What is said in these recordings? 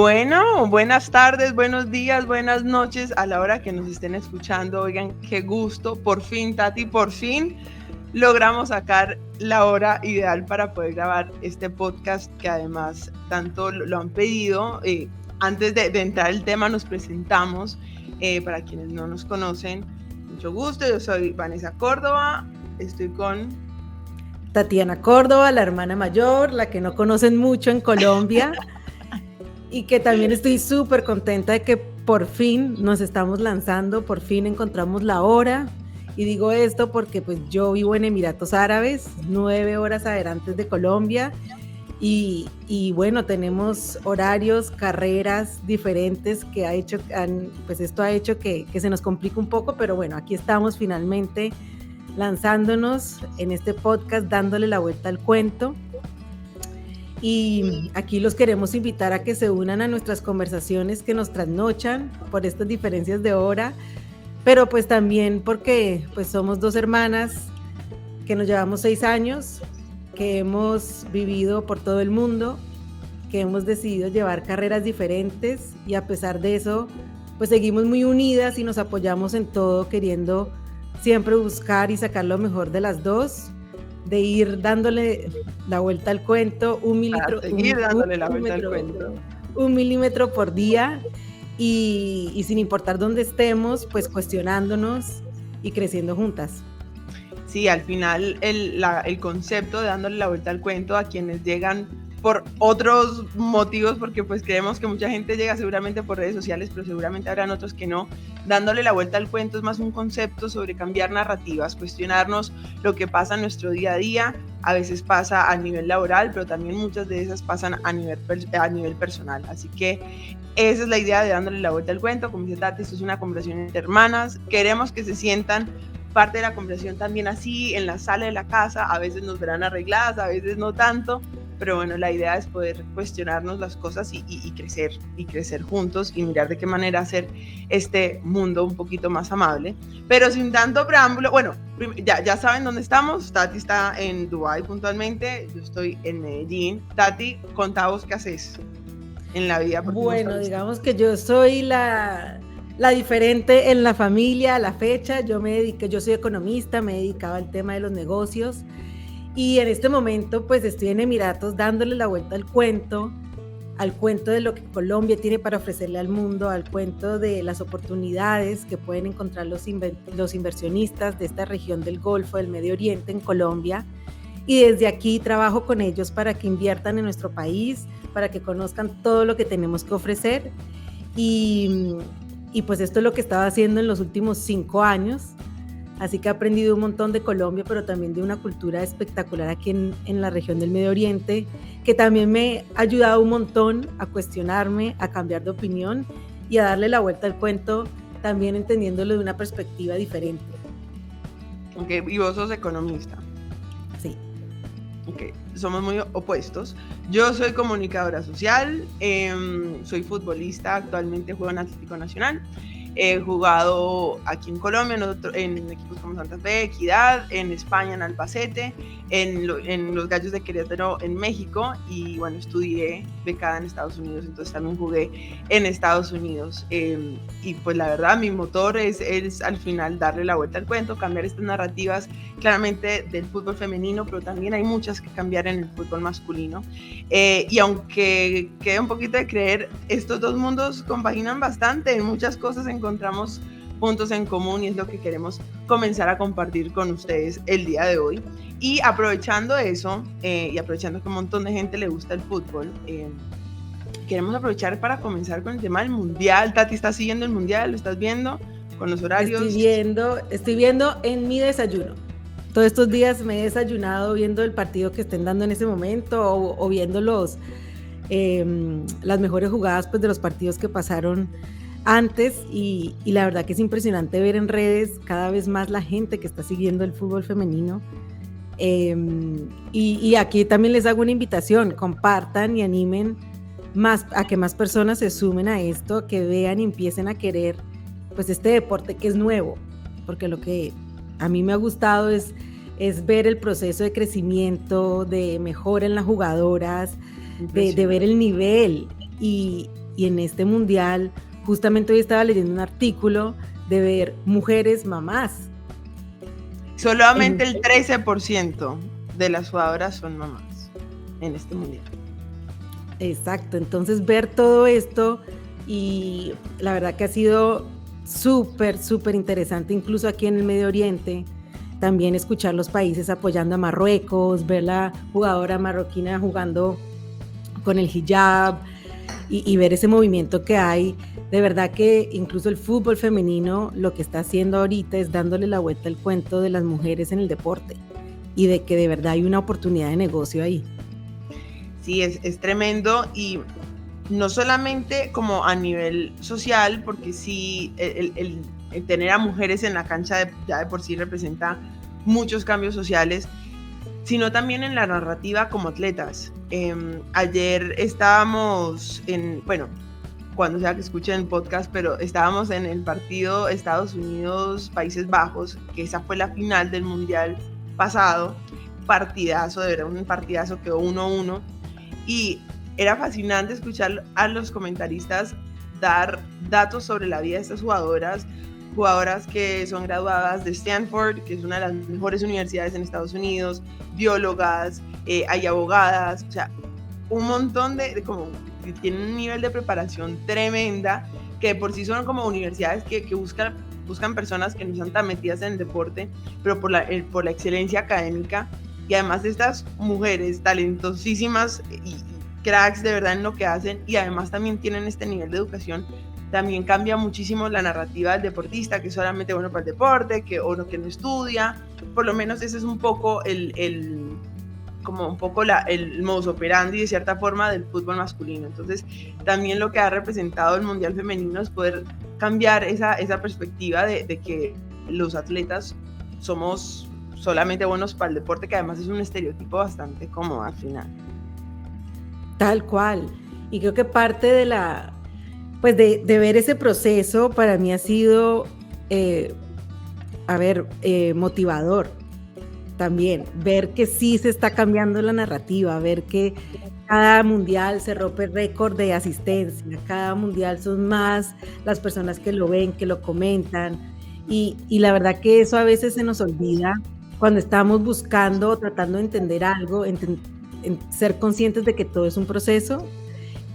Bueno, buenas tardes, buenos días, buenas noches a la hora que nos estén escuchando. Oigan, qué gusto, por fin, Tati, por fin logramos sacar la hora ideal para poder grabar este podcast que además tanto lo han pedido. Antes de entrar al tema nos presentamos, para quienes no nos conocen, mucho gusto, yo soy Vanessa Córdoba, estoy con Tatiana Córdoba, la hermana mayor, la que no conocen mucho en Colombia y que también estoy súper contenta de que por fin nos estamos lanzando, por fin encontramos la hora. Y digo esto porque pues yo vivo en Emiratos Árabes, 9 horas adelante de Colombia y bueno, tenemos horarios, carreras diferentes que esto ha hecho que se nos complique un poco, pero bueno, aquí estamos finalmente lanzándonos en este podcast, dándole la vuelta al cuento. Y aquí los queremos invitar a que se unan a nuestras conversaciones que nos trasnochan por estas diferencias de hora, pero pues también porque pues somos dos hermanas que nos llevamos 6 años, que hemos vivido por todo el mundo, que hemos decidido llevar carreras diferentes y a pesar de eso pues seguimos muy unidas y nos apoyamos en todo, queriendo siempre buscar y sacar lo mejor de las dos, de ir dándole la vuelta al cuento, un milímetro por día y sin importar dónde estemos, pues cuestionándonos y creciendo juntas. Sí, al final el concepto de dándole la vuelta al cuento a quienes llegan por otros motivos, porque pues creemos que mucha gente llega seguramente por redes sociales, pero seguramente habrán otros que no. Dándole la vuelta al cuento es más un concepto sobre cambiar narrativas, cuestionarnos lo que pasa en nuestro día a día. A veces pasa a nivel laboral, pero también muchas de esas pasan a nivel personal. Así que esa es la idea de dándole la vuelta al cuento. Como dice Tati, esto es una conversación entre hermanas. Queremos que se sientan parte de la conversación también así, en la sala de la casa. A veces nos verán arregladas, a veces no tanto. Pero bueno, la idea es poder cuestionarnos las cosas y crecer juntos y mirar de qué manera hacer este mundo un poquito más amable. Pero sin tanto preámbulo, bueno, ya saben dónde estamos. Tati está en Dubái puntualmente, yo estoy en Medellín. Tati, contá vos qué haces en la vida. Bueno, digamos que yo soy la diferente en la familia, a la fecha. Yo soy economista, me dedicaba al tema de los negocios. Y en este momento pues estoy en Emiratos dándole la vuelta al cuento de lo que Colombia tiene para ofrecerle al mundo, al cuento de las oportunidades que pueden encontrar los inversionistas de esta región del Golfo, del Medio Oriente en Colombia. Y desde aquí trabajo con ellos para que inviertan en nuestro país, para que conozcan todo lo que tenemos que ofrecer. Y pues esto es lo que estaba haciendo en los últimos 5 años. Así que he aprendido un montón de Colombia, pero también de una cultura espectacular aquí en la región del Medio Oriente, que también me ha ayudado un montón a cuestionarme, a cambiar de opinión y a darle la vuelta al cuento, también entendiéndolo de una perspectiva diferente. Ok, y vos sos economista. Sí. Ok, somos muy opuestos. Yo soy comunicadora social, soy futbolista, actualmente juego en Atlético Nacional. He jugado aquí en Colombia, en equipos como Santa Fe, Equidad, en España, en Albacete, en los Gallos de Querétaro, en México, y bueno, estudié becada en Estados Unidos, entonces también jugué en Estados Unidos. Y pues la verdad, mi motor es al final darle la vuelta al cuento, cambiar estas narrativas claramente del fútbol femenino, pero también hay muchas que cambiar en el fútbol masculino. Y aunque quede un poquito de creer, estos dos mundos compaginan bastante, en muchas cosas encontramos puntos en común y es lo que queremos comenzar a compartir con ustedes el día de hoy. Y aprovechando eso, y aprovechando que a un montón de gente le gusta el fútbol, queremos aprovechar para comenzar con el tema del Mundial. Tati, ¿estás siguiendo el Mundial? ¿Lo estás viendo con los horarios? Estoy viendo en mi desayuno. Todos estos días me he desayunado viendo el partido que estén dando en ese momento o viendo las mejores jugadas pues, de los partidos que pasaron antes y la verdad que es impresionante ver en redes cada vez más la gente que está siguiendo el fútbol femenino. Y aquí también les hago una invitación, compartan y animen a que más personas se sumen a esto, que vean y empiecen a querer pues este deporte que es nuevo, porque lo que a mí me ha gustado es ver el proceso de crecimiento, de mejora en las jugadoras, de ver el nivel y y en este mundial, justamente hoy estaba leyendo un artículo de ver mujeres mamás. Solamente el 13% de las jugadoras son mamás en este mundial. Exacto, entonces ver todo esto, y la verdad que ha sido súper, súper interesante, incluso aquí en el Medio Oriente, también escuchar los países apoyando a Marruecos, ver la jugadora marroquina jugando con el hijab y ver ese movimiento que hay. De verdad que incluso el fútbol femenino lo que está haciendo ahorita es dándole la vuelta al cuento de las mujeres en el deporte y de que de verdad hay una oportunidad de negocio ahí. Sí, es tremendo, y no solamente como a nivel social, porque sí, el tener a mujeres en la cancha ya de por sí representa muchos cambios sociales, sino también en la narrativa como atletas. Ayer estábamos cuando sea que escuchen el podcast, pero estábamos en el partido Estados Unidos-Países Bajos, que esa fue la final del Mundial pasado, partidazo, de verdad, un partidazo, quedó 1-1, y era fascinante escuchar a los comentaristas dar datos sobre la vida de estas jugadoras que son graduadas de Stanford, que es una de las mejores universidades en Estados Unidos, biólogas, hay abogadas, o sea, un montón de como que tienen un nivel de preparación tremenda, que de por sí son como universidades que buscan personas que no están tan metidas en el deporte, pero por la excelencia académica. Y además estas mujeres talentosísimas y cracks de verdad en lo que hacen, y además también tienen este nivel de educación, también cambia muchísimo la narrativa del deportista, que es solamente bueno para el deporte, que no estudia. Por lo menos ese es un poco el modus operandi de cierta forma del fútbol masculino. Entonces también lo que ha representado el Mundial Femenino es poder cambiar esa perspectiva de que los atletas somos solamente buenos para el deporte, que además es un estereotipo bastante cómodo al final. Tal cual. Y creo que parte de de ver ese proceso para mí ha sido, motivador también. Ver que sí se está cambiando la narrativa, ver que cada mundial se rompe récord de asistencia, cada mundial son más las personas que lo ven, que lo comentan. Y la verdad que eso a veces se nos olvida cuando estamos buscando o tratando de entender algo, en ser conscientes de que todo es un proceso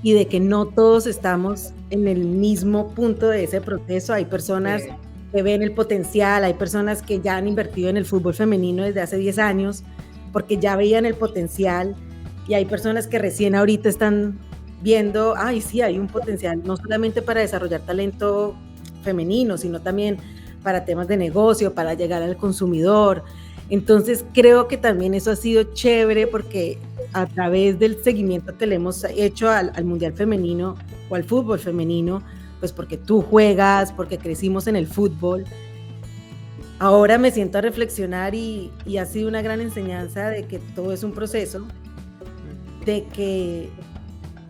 y de que no todos estamos en el mismo punto de ese proceso. Hay personas que ven el potencial, hay personas que ya han invertido en el fútbol femenino desde hace 10 años porque ya veían el potencial, y hay personas que recién ahorita están viendo, sí, hay un potencial no solamente para desarrollar talento femenino, sino también para temas de negocio, para llegar al consumidor. Entonces creo que también eso ha sido chévere, porque a través del seguimiento que le hemos hecho al Mundial Femenino o al fútbol femenino, pues porque tú juegas, porque crecimos en el fútbol, ahora me siento a reflexionar y ha sido una gran enseñanza de que todo es un proceso, de que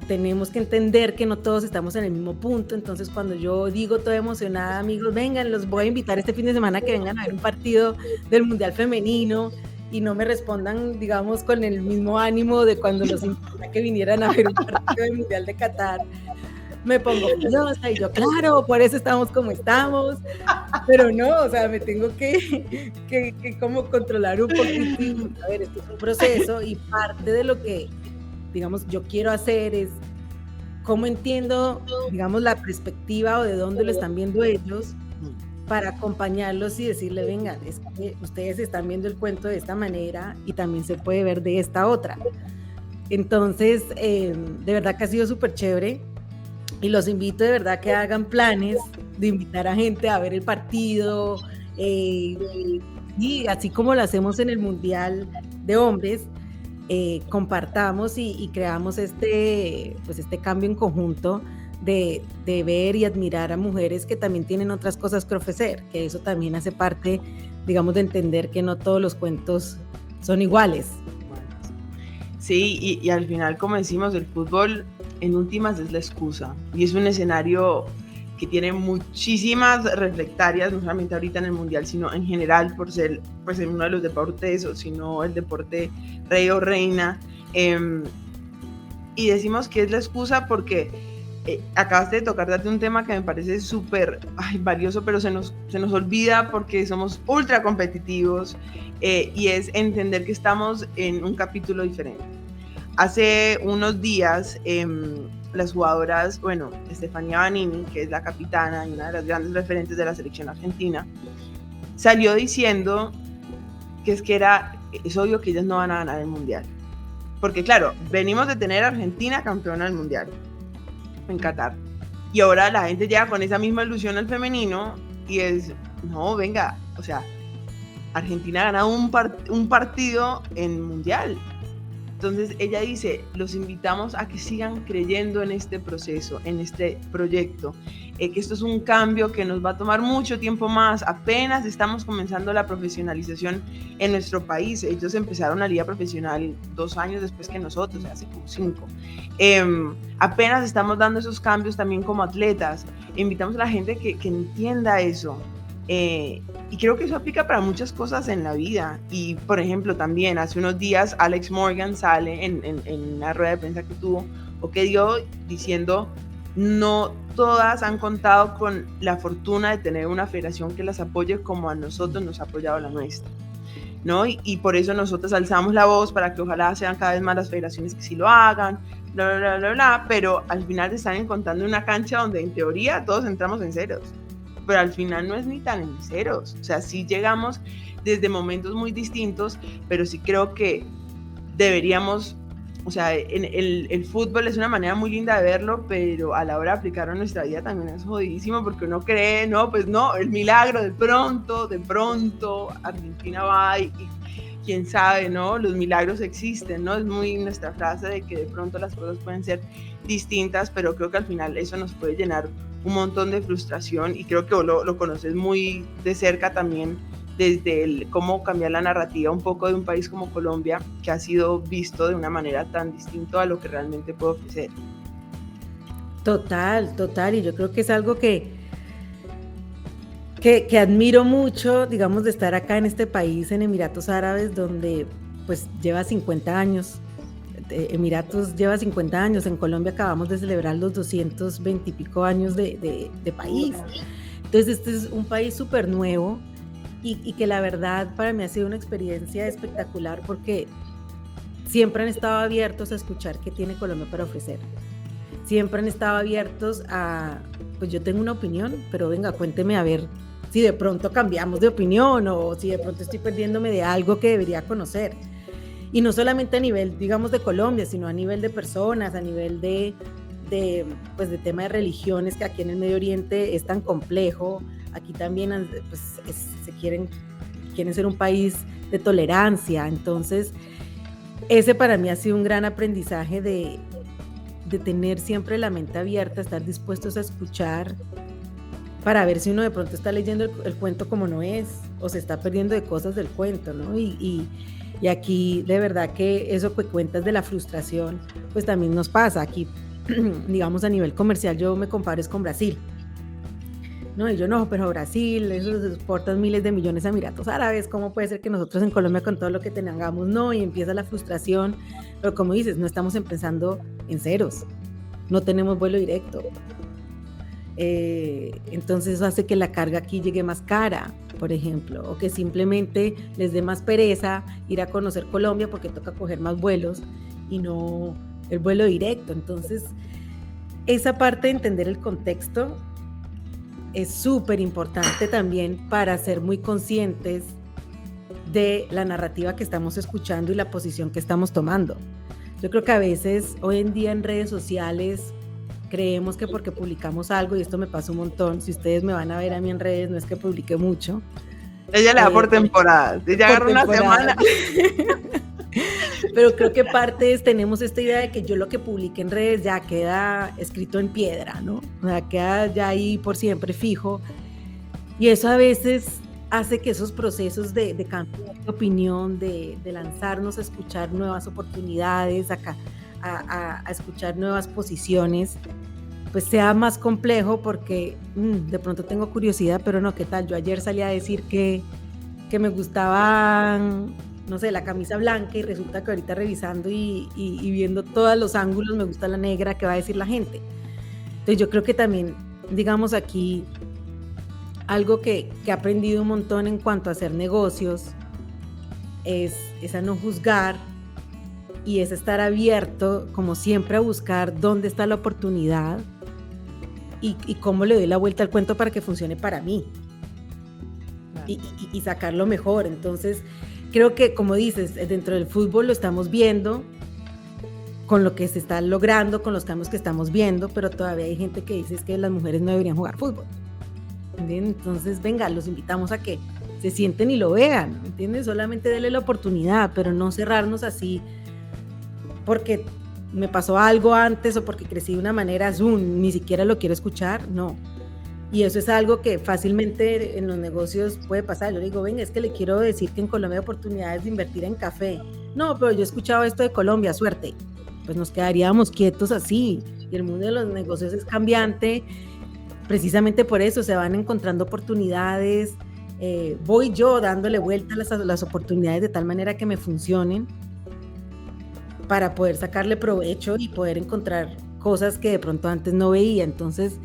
tenemos que entender que no todos estamos en el mismo punto. Entonces cuando yo digo toda emocionada, amigos, vengan, los voy a invitar este fin de semana que vengan a ver un partido del Mundial Femenino, y no me respondan, digamos, con el mismo ánimo de cuando los invité a que vinieran a ver un partido del Mundial de Qatar, me pongo furiosa y yo, claro, por eso estamos como estamos, pero no, o sea, me tengo que como controlar un poquito. A ver, esto es un proceso, y parte de lo que, digamos, yo quiero hacer es cómo entiendo, digamos, la perspectiva o de dónde lo están viendo ellos, para acompañarlos y decirle, vengan, es que ustedes están viendo el cuento de esta manera y también se puede ver de esta otra. Entonces, de verdad que ha sido súper chévere, y los invito de verdad que hagan planes de invitar a gente a ver el partido, y así como lo hacemos en el Mundial de Hombres, compartamos y creamos este cambio en conjunto de ver y admirar a mujeres que también tienen otras cosas que ofrecer, que eso también hace parte, digamos, de entender que no todos los cuentos son iguales. Sí, y al final, como decimos, el fútbol en últimas es la excusa, y es un escenario que tiene muchísimas reflectarias, no solamente ahorita en el Mundial, sino en general, por ser pues uno de los deportes, o si no el deporte rey o reina, y decimos que es la excusa porque acabaste de tocar un tema que me parece súper valioso, pero se nos olvida porque somos ultra competitivos, y es entender que estamos en un capítulo diferente. Hace unos días, las jugadoras, bueno, Estefanía Banini, que es la capitana y una de las grandes referentes de la selección argentina, salió diciendo que es obvio que ellas no van a ganar el Mundial. Porque claro, venimos de tener a Argentina campeona del Mundial en Qatar. Y ahora la gente llega con esa misma ilusión al femenino y es, no, venga, o sea, Argentina ha ganado un partido en Mundial. Entonces ella dice, los invitamos a que sigan creyendo en este proceso, en este proyecto, que esto es un cambio que nos va a tomar mucho tiempo más. Apenas estamos comenzando la profesionalización en nuestro país. Ellos empezaron la liga profesional 2 años después que nosotros, hace como 5. Apenas estamos dando esos cambios también como atletas. Invitamos a la gente que entienda eso. Y creo que eso aplica para muchas cosas en la vida. Y, por ejemplo, también hace unos días Alex Morgan sale en una rueda de prensa que tuvo o que dio diciendo, no todas han contado con la fortuna de tener una federación que las apoye como a nosotros nos ha apoyado la nuestra, ¿no? Y por eso nosotros alzamos la voz para que ojalá sean cada vez más las federaciones que sí lo hagan, bla, bla, bla, bla, pero al final están encontrando una cancha donde en teoría todos entramos en ceros. Pero al final no es ni tan en ceros, o sea, sí llegamos desde momentos muy distintos, pero sí creo que deberíamos, o sea, el fútbol es una manera muy linda de verlo, pero a la hora de aplicarlo en nuestra vida también es jodidísimo, porque uno cree, no, pues no, el milagro, de pronto, Argentina va y quién sabe, ¿no? Los milagros existen, ¿no? Es muy nuestra frase de que de pronto las cosas pueden ser distintas, pero creo que al final eso nos puede llenar un montón de frustración, y creo que vos lo conoces muy de cerca también, desde cómo cambiar la narrativa un poco de un país como Colombia, que ha sido visto de una manera tan distinta a lo que realmente puede ofrecer. Total, y yo creo que es algo que admiro mucho, digamos, de estar acá en este país, en Emiratos Árabes, donde pues lleva 50 años. Emiratos lleva 50 años, en Colombia acabamos de celebrar los 220 y pico años de país. Entonces este es un país súper nuevo y que la verdad para mí ha sido una experiencia espectacular, porque siempre han estado abiertos a escuchar qué tiene Colombia para ofrecer. Siempre han estado abiertos a, pues yo tengo una opinión, pero venga, cuénteme a ver si de pronto cambiamos de opinión o si de pronto estoy perdiéndome de algo que debería conocer. Y no solamente a nivel, digamos, de Colombia, sino a nivel de personas, a nivel de tema de religiones, que aquí en el Medio Oriente es tan complejo. Aquí también pues, quieren ser un país de tolerancia. Entonces, ese para mí ha sido un gran aprendizaje de tener siempre la mente abierta, estar dispuestos a escuchar, para ver si uno de pronto está leyendo el cuento como no es, o se está perdiendo de cosas del cuento, ¿no? Y aquí de verdad que eso que cuentas de la frustración, pues también nos pasa aquí, digamos a nivel comercial. Yo me comparo es con Brasil, ¿no? Y yo no, pero Brasil, esos exportan miles de millones a Emiratos Árabes, ¿cómo puede ser que nosotros en Colombia con todo lo que tengamos no? Y empieza la frustración, pero como dices, no estamos empezando en ceros, no tenemos vuelo directo. Entonces eso hace que la carga aquí llegue más cara, por ejemplo, o que simplemente les dé más pereza ir a conocer Colombia porque toca coger más vuelos y no el vuelo directo. Entonces esa parte de entender el contexto es súper importante también para ser muy conscientes de la narrativa que estamos escuchando y la posición que estamos tomando. Yo creo que a veces hoy en día en redes sociales creemos que porque publicamos algo, y esto me pasa un montón, si ustedes me van a ver a mí en redes, no es que publique mucho. Ella le da por temporadas, ella agarra una semana. Pero creo que tenemos esta idea de que yo lo que publique en redes ya queda escrito en piedra, ¿no? O sea, queda ya ahí por siempre fijo. Y eso a veces hace que esos procesos de cambio de opinión, de lanzarnos a escuchar nuevas oportunidades, a escuchar nuevas posiciones, pues sea más complejo, porque de pronto tengo curiosidad, pero no, ¿qué tal? Yo ayer salí a decir que me gustaban, no sé, la camisa blanca, y resulta que ahorita revisando y viendo todos los ángulos me gusta la negra. ¿Qué va a decir la gente? Entonces yo creo que también, digamos aquí, algo que he aprendido un montón en cuanto a hacer negocios es a no juzgar y es estar abierto, como siempre, a buscar dónde está la oportunidad y cómo le doy la vuelta al cuento para que funcione para mí y sacarlo mejor. Entonces, creo que, como dices, dentro del fútbol lo estamos viendo con lo que se está logrando, con los cambios que estamos viendo, pero todavía hay gente que dice que las mujeres no deberían jugar fútbol. ¿Entiendes? Entonces, venga, los invitamos a que se sienten y lo vean, ¿entiendes? Solamente denle la oportunidad, pero no cerrarnos así porque me pasó algo antes o porque crecí de una manera, Zoom, ni siquiera lo quiero escuchar, no. Y eso es algo que fácilmente en los negocios puede pasar. Yo digo, venga, es que le quiero decir que en Colombia hay oportunidades de invertir en café. No, pero yo he escuchado esto de Colombia, suerte. Pues nos quedaríamos quietos así. Y el mundo de los negocios es cambiante. Precisamente por eso se van encontrando oportunidades. Voy yo dándole vuelta a las oportunidades de tal manera que me funcionen para poder sacarle provecho y poder encontrar cosas que de pronto antes no veía. Entonces,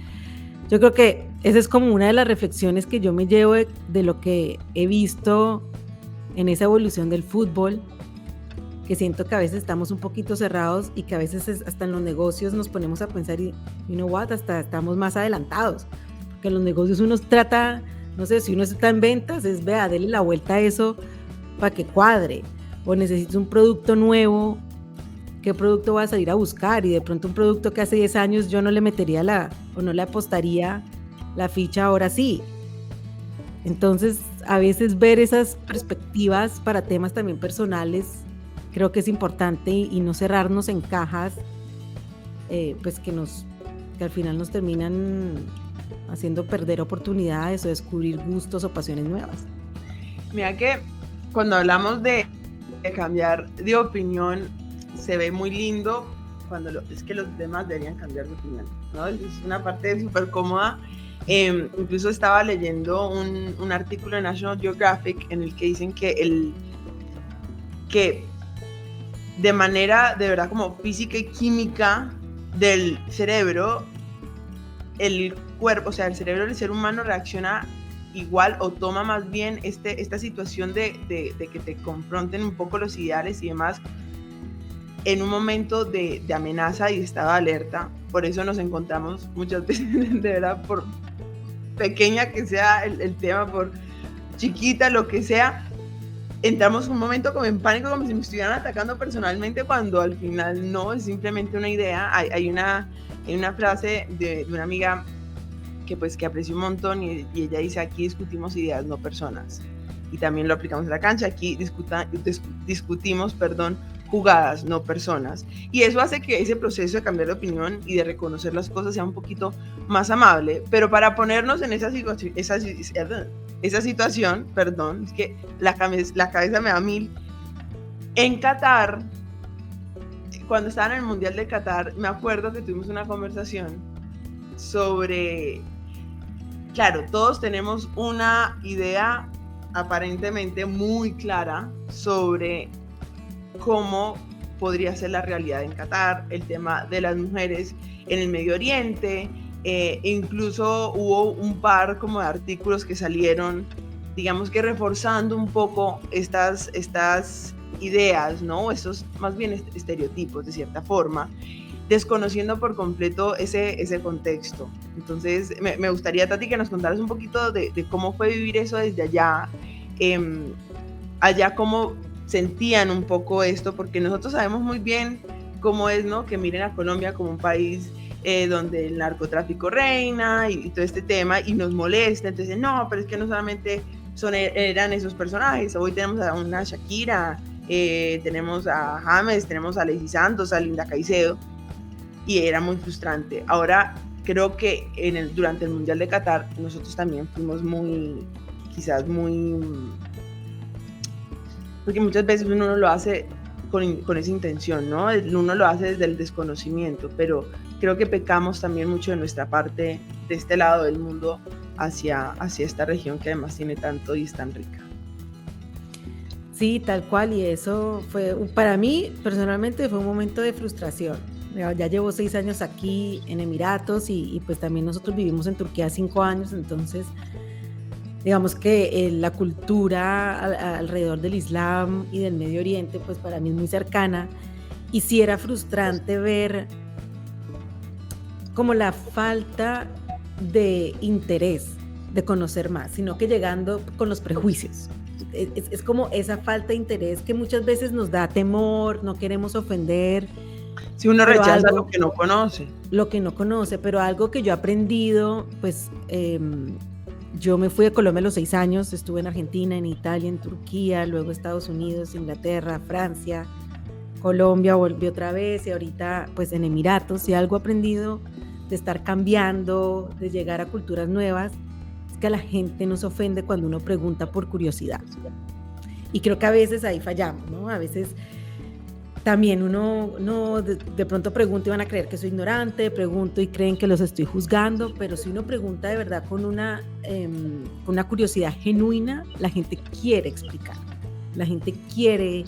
yo creo que esa es como una de las reflexiones que yo me llevo de lo que he visto en esa evolución del fútbol, que siento que a veces estamos un poquito cerrados y que a veces hasta en los negocios nos ponemos a pensar y, you know what, hasta estamos más adelantados, porque en los negocios uno trata, no sé, si uno está en ventas, es vea, dele la vuelta a eso para que cuadre, o necesito un producto nuevo, ¿qué producto voy a salir a buscar? Y de pronto un producto que hace 10 años yo no le metería o no le apostaría la ficha, ahora sí. Entonces, a veces ver esas perspectivas para temas también personales, creo que es importante y no cerrarnos en cajas, pues que al final nos terminan haciendo perder oportunidades o descubrir gustos o pasiones nuevas. Mira que cuando hablamos de cambiar de opinión, se ve muy lindo cuando es que los demás deberían cambiar de opinión, ¿no? Es una parte súper cómoda. Incluso estaba leyendo un artículo de National Geographic en el que dicen que de manera de verdad como física y química del cerebro, el cuerpo, o sea, el cerebro del ser humano reacciona igual o toma más bien esta situación de que te confronten un poco los ideales y demás en un momento de amenaza y de estado de alerta. Por eso nos encontramos muchas veces, de verdad, por pequeña que sea el tema, por chiquita, lo que sea, entramos un momento como en pánico, como si me estuvieran atacando personalmente, cuando al final no, es simplemente una idea. Hay una frase de una amiga que aprecio un montón y ella dice, aquí discutimos ideas, no personas. Y también lo aplicamos en la cancha, aquí discutimos, jugadas, no personas. Y eso hace que ese proceso de cambiar de opinión y de reconocer las cosas sea un poquito más amable. Pero para ponernos en esa situación, es que la cabeza me da mil. En Qatar, cuando estaba en el Mundial de Qatar, me acuerdo que tuvimos una conversación sobre, claro, todos tenemos una idea aparentemente muy clara sobre cómo podría ser la realidad en Qatar, el tema de las mujeres en el Medio Oriente, incluso hubo un par como de artículos que salieron, digamos que reforzando un poco estas ideas, ¿no? Esos más bien estereotipos de cierta forma, desconociendo por completo ese contexto. Entonces me gustaría, Tati, que nos contaras un poquito de cómo fue vivir eso desde allá, allá cómo sentían un poco esto, porque nosotros sabemos muy bien cómo es, ¿no? Que miren a Colombia como un país donde el narcotráfico reina y todo este tema, y nos molesta. Entonces, no, pero es que no solamente eran esos personajes. Hoy tenemos a una Shakira, tenemos a James, tenemos a Lacey Santos, a Linda Caicedo, y era muy frustrante. Ahora, creo que durante el Mundial de Qatar, nosotros también fuimos quizás muy... Porque muchas veces uno no lo hace con esa intención, ¿no? Uno lo hace desde el desconocimiento, pero creo que pecamos también mucho de nuestra parte, de este lado del mundo, hacia esta región que además tiene tanto y es tan rica. Sí, tal cual, y eso fue, para mí personalmente fue un momento de frustración, Ya llevo 6 años aquí en Emiratos y pues también nosotros vivimos en Turquía 5 años, entonces digamos que la cultura alrededor del Islam y del Medio Oriente, pues para mí es muy cercana. Y sí era frustrante ver como la falta de interés de conocer más, sino que llegando con los prejuicios. Es como esa falta de interés que muchas veces nos da temor, no queremos ofender. Si uno rechaza lo que no conoce. Lo que no conoce, pero algo que yo he aprendido, pues yo me fui a Colombia a los 6 años, estuve en Argentina, en Italia, en Turquía, luego Estados Unidos, Inglaterra, Francia, Colombia, volví otra vez y ahorita pues en Emiratos. Y algo he aprendido de estar cambiando, de llegar a culturas nuevas, es que a la gente no se ofende cuando uno pregunta por curiosidad. Y creo que a veces ahí fallamos, ¿no? A veces también uno de pronto pregunta y van a creer que soy ignorante, pregunto y creen que los estoy juzgando, pero si uno pregunta de verdad con una curiosidad genuina, la gente quiere explicar, la gente quiere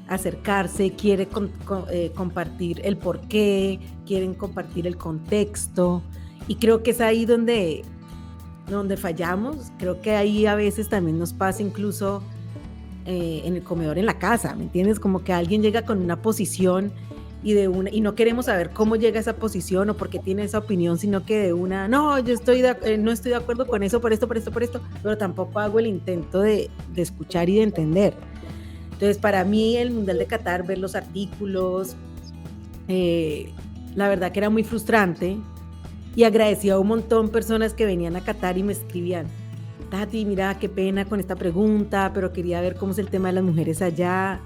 acercarse, quiere compartir el porqué, quieren compartir el contexto, y creo que es ahí donde fallamos. Creo que ahí a veces también nos pasa incluso en el comedor en la casa, ¿me entiendes? Como que alguien llega con una posición y no queremos saber cómo llega a esa posición o por qué tiene esa opinión, sino que de una, no, yo no estoy de acuerdo con eso, por esto, pero tampoco hago el intento de escuchar y de entender. Entonces, para mí el Mundial de Qatar, ver los artículos, la verdad que era muy frustrante, y agradecía a un montón de personas que venían a Qatar y me escribían: Tati, mira, qué pena con esta pregunta, pero quería ver cómo es el tema de las mujeres allá.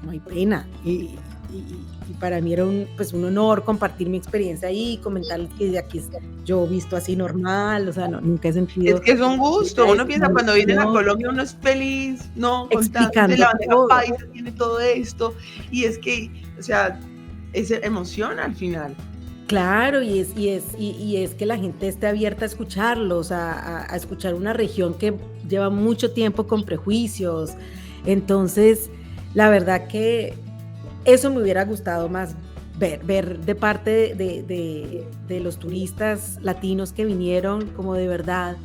No hay pena. Y para mí era un honor compartir mi experiencia ahí, comentarles que de aquí yo he visto así normal, o sea, nunca he sentido... Es que es un gusto, uno piensa cuando viene a Colombia uno es feliz, no, explicando la bandeja paisa tiene todo esto, y es que, o sea, es emoción al final. Claro, y es que la gente esté abierta a escucharlos, a escuchar una región que lleva mucho tiempo con prejuicios. Entonces, la verdad que eso me hubiera gustado más ver de parte de los turistas latinos que vinieron, como de verdad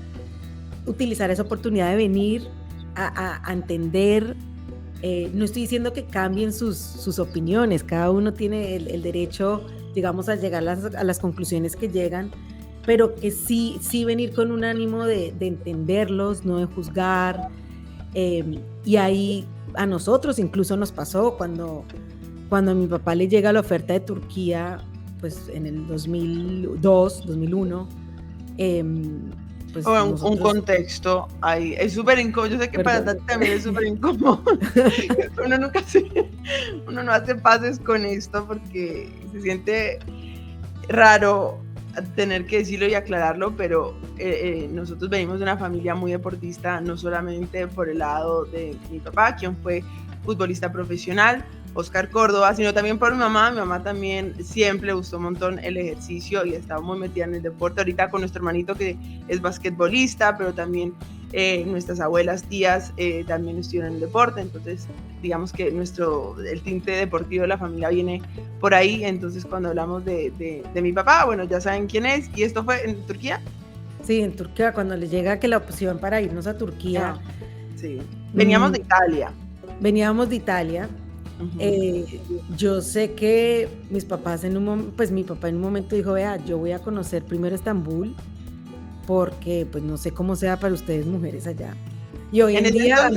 utilizar esa oportunidad de venir a entender. No estoy diciendo que cambien sus opiniones, cada uno tiene el derecho, digamos, a llegar a las conclusiones que llegan, pero que sí venir con un ánimo de entenderlos, no de juzgar. Y ahí a nosotros incluso nos pasó cuando a mi papá le llega la oferta de Turquía, pues en el 2002, 2001, pues un contexto ahí, es súper incómodo, yo sé que para Tati también es súper incómodo, uno no hace pases con esto porque se siente raro tener que decirlo y aclararlo, pero nosotros venimos de una familia muy deportista, no solamente por el lado de mi papá, quien fue futbolista profesional, Oscar Córdoba, sino también por mi mamá también siempre le gustó un montón el ejercicio y estaba muy metida en el deporte, ahorita con nuestro hermanito que es basquetbolista, pero también nuestras abuelas, tías también estuvieron en el deporte, entonces digamos que el tinte deportivo de la familia viene por ahí. Entonces cuando hablamos de mi papá, bueno, ya saben quién es, y esto fue en Turquía. Sí, en Turquía, cuando les llega que la opción para irnos a Turquía. Sí, veníamos de Italia. Veníamos de Italia. Yo sé que mis papás mi papá en un momento dijo: vea, yo voy a conocer primero Estambul, porque pues no sé cómo sea para ustedes mujeres allá. Y hoy en día,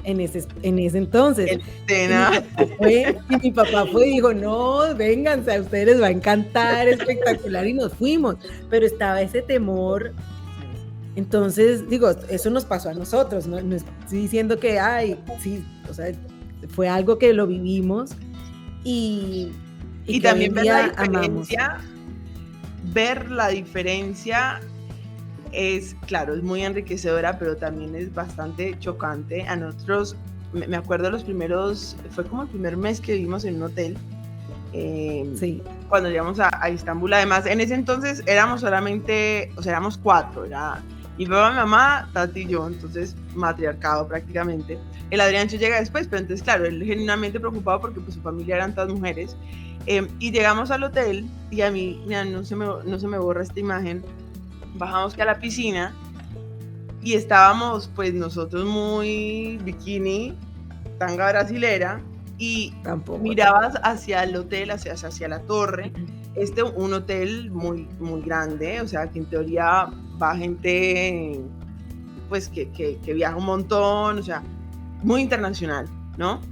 en ese entonces, y mi papá fue y dijo: no, vénganse, a ustedes les va a encantar, espectacular, y nos fuimos, pero estaba ese temor. Entonces, digo, eso nos pasó a nosotros, no estoy diciendo que, sí, o sea, fue algo que lo vivimos y también ver la diferencia, ver la diferencia es, claro, es muy enriquecedora, pero también es bastante chocante. A nosotros, me acuerdo fue como el primer mes que vivimos en un hotel, sí, cuando llegamos a Istambul. Además, en ese entonces éramos solamente, o sea, éramos 4, era Mi papá, mi mamá, Tati y yo, entonces matriarcado prácticamente. El Adriancho llega después, pero entonces claro, él genuinamente preocupado porque pues su familia eran todas mujeres. Y llegamos al hotel y a mí, mira, no se me borra esta imagen. Bajamos que a la piscina y estábamos pues nosotros muy bikini, tanga brasilera, y Tampoco. mirabas hacia el hotel, hacia la torre, un hotel muy, muy grande, o sea que en teoría va gente pues que viaja un montón, o sea, muy internacional, ¿no?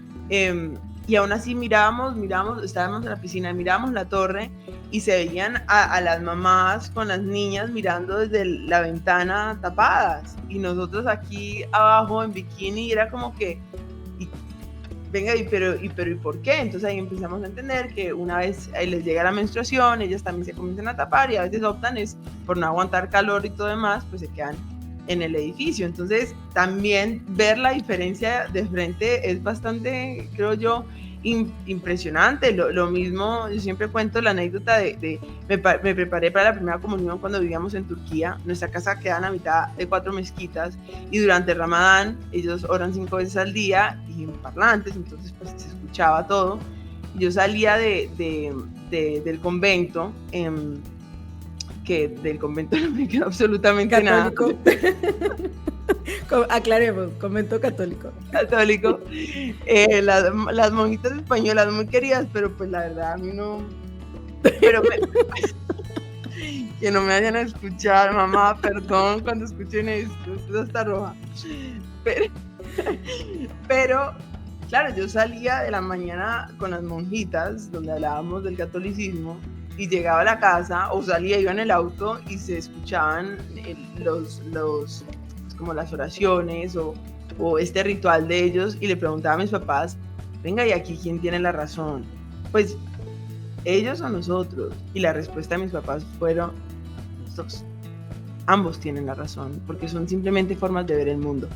Y aún así mirábamos, estábamos en la piscina, mirábamos la torre y se veían a las mamás con las niñas mirando desde la ventana tapadas y nosotros aquí abajo en bikini y era como que, venga, ¿y por qué? Entonces ahí empezamos a entender que una vez les llega la menstruación, ellas también se comienzan a tapar y a veces optan es por no aguantar calor y todo demás, pues se quedan en el edificio. Entonces también ver la diferencia de frente es bastante, creo yo, impresionante. Lo mismo, yo siempre cuento la anécdota me preparé para la primera comunión cuando vivíamos en Turquía. Nuestra casa queda en la mitad de 4 mezquitas y durante Ramadán ellos oran 5 veces al día y en parlantes, entonces pues se escuchaba todo. Yo salía del convento, que del convento no me quedó absolutamente católico. nada. Aclaremos, convento católico. Católico. Las monjitas españolas muy queridas, pero pues la verdad a mí no. Pero que no me vayan a escuchar, mamá, perdón cuando escuchen esto está roja. Pero claro, yo salía de la mañana con las monjitas donde hablábamos del catolicismo y llegaba a la casa o salía, iba en el auto y se escuchaban como las oraciones o este ritual de ellos y le preguntaba a mis papás, venga, ¿y aquí quién tiene la razón? Pues ellos o nosotros. Y la respuesta de mis papás fueron los dos. Ambos tienen la razón, porque son simplemente formas de ver el mundo.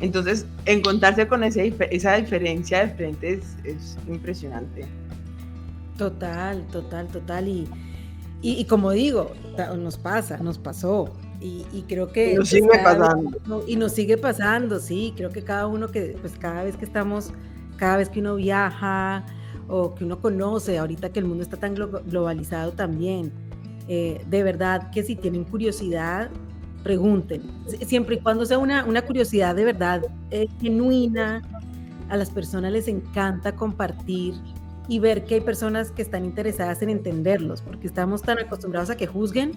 Entonces, encontrarse con esa diferencia de frente es impresionante. Total. Y como digo, nos pasó. Y creo que nos sigue pasando. Y nos sigue pasando, sí. Creo que cada uno pues cada vez que uno viaja o que uno conoce, ahorita que el mundo está tan globalizado también, de verdad que si tienen curiosidad, pregunten. Siempre y cuando sea una curiosidad de verdad genuina, a las personas les encanta compartir y ver que hay personas que están interesadas en entenderlos, porque estamos tan acostumbrados a que juzguen,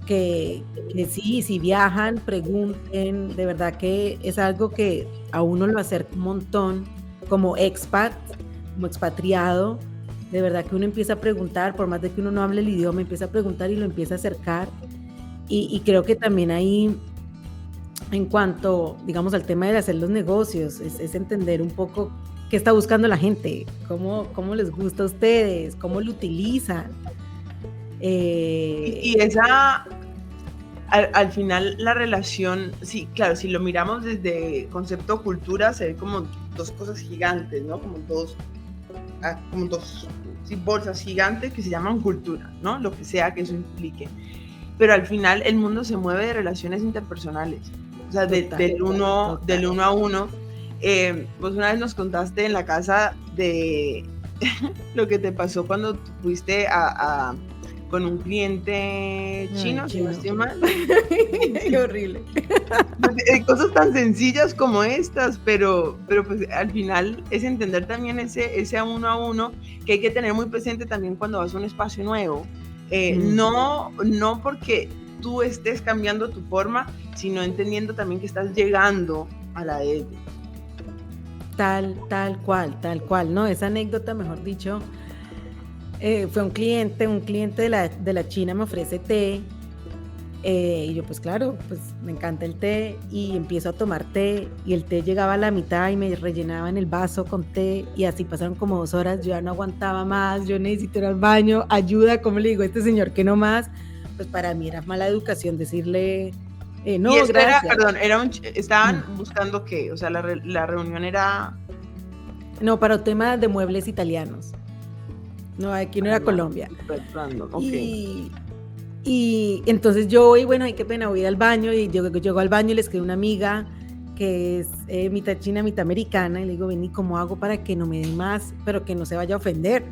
que sí, si viajan, pregunten, de verdad que es algo que a uno lo acerca un montón, como expatriado, de verdad que uno empieza a preguntar, por más de que uno no hable el idioma, empieza a preguntar y lo empieza a acercar, y creo que también ahí, en cuanto, digamos, al tema de hacer los negocios, es entender un poco qué está buscando la gente, cómo les gusta a ustedes, cómo lo utilizan. Y esa, al final la relación, sí, claro, si lo miramos desde concepto cultura, se ve como dos cosas gigantes, ¿no? Como dos bolsas gigantes que se llaman cultura, ¿no? Lo que sea que eso implique. Pero al final el mundo se mueve de relaciones interpersonales, o sea, del uno a uno. Vos una vez nos contaste en la casa de lo que te pasó cuando fuiste con un cliente chino, si no estoy mal. Qué horrible. Cosas tan sencillas como estas, pero pues al final es entender también ese a uno que hay que tener muy presente también cuando vas a un espacio nuevo. No porque tú estés cambiando tu forma, sino entendiendo también que estás llegando a la de ellos. Tal cual, ¿no? Esa anécdota, mejor dicho, fue un cliente de la China me ofrece té, y yo pues claro, pues me encanta el té y empiezo a tomar té y el té llegaba a la mitad y me rellenaba en el vaso con té y así pasaron como 2 horas, yo ya no aguantaba más, yo necesito ir al baño, ayuda, ¿cómo le digo a este señor que no más? Pues para mí era mala educación decirle no, y gracias. Estaban buscando qué, o sea, la reunión era... No, para un tema de muebles italianos. No, aquí no era Colombia. Okay. Y entonces yo voy, bueno, ay, qué pena, voy al baño y llego al baño y le escribo a una amiga que es mitad china, mitad americana y le digo, vení, ¿cómo hago para que no me dé más, pero que no se vaya a ofender?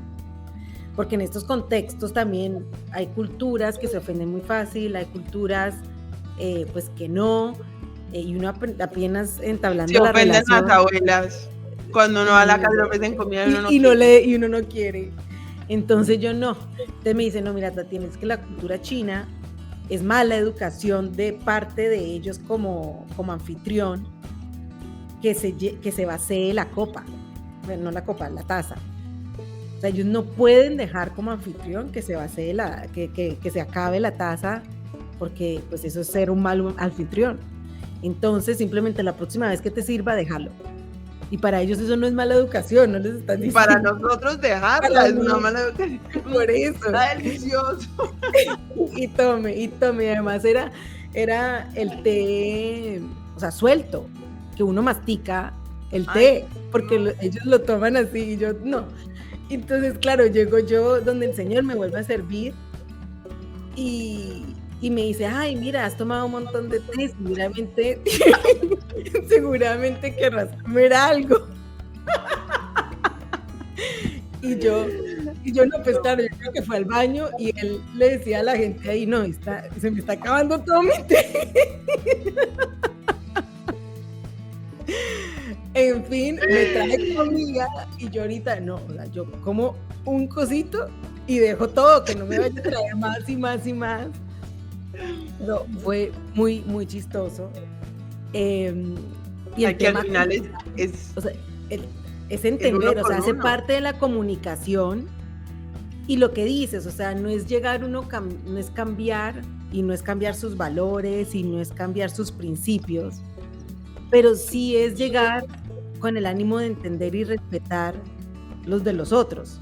Porque en estos contextos también hay culturas que se ofenden muy fácil, hay culturas pues que no, y uno apenas entablando Se la ofenden relación. las abuelas. Cuando uno va a la casa le ofrecen comida y uno no y, no quiere. y uno no quiere. Entonces yo no. Entonces me dicen, no, mira, Tatiana, es que la cultura china es mala educación de parte de ellos como anfitrión, que se vacíe la copa. Bueno, no la copa, la taza. O sea, ellos no pueden dejar como anfitrión que se vacíe que se acabe la taza, porque pues eso es ser un mal anfitrión. Entonces, simplemente la próxima vez que te sirva, déjalo. Y para ellos eso no es mala educación, no les están diciendo. Para nosotros dejarla es una mala educación. Por eso. Está delicioso. Y tome. Además era el té, o sea, suelto, que uno mastica el té, porque ellos lo toman así y yo no. Entonces, claro, llego yo donde el señor me vuelve a servir y me dice, ay, mira, has tomado un montón de té, seguramente querrás comer algo. Y yo no, pues claro, yo creo que fue al baño y él le decía a la gente ahí, no, se me está acabando todo mi té. En fin, me trae comida y yo ahorita no, o sea, yo como un cosito y dejo todo, que no me vaya a traer más y más y más. Pero fue muy, muy chistoso. Y el tema al final o sea, es entender, o sea, hace parte de la comunicación y lo que dices, o sea, no es llegar no es cambiar y no es cambiar sus valores y no es cambiar sus principios, pero sí es llegar con el ánimo de entender y respetar los de los otros.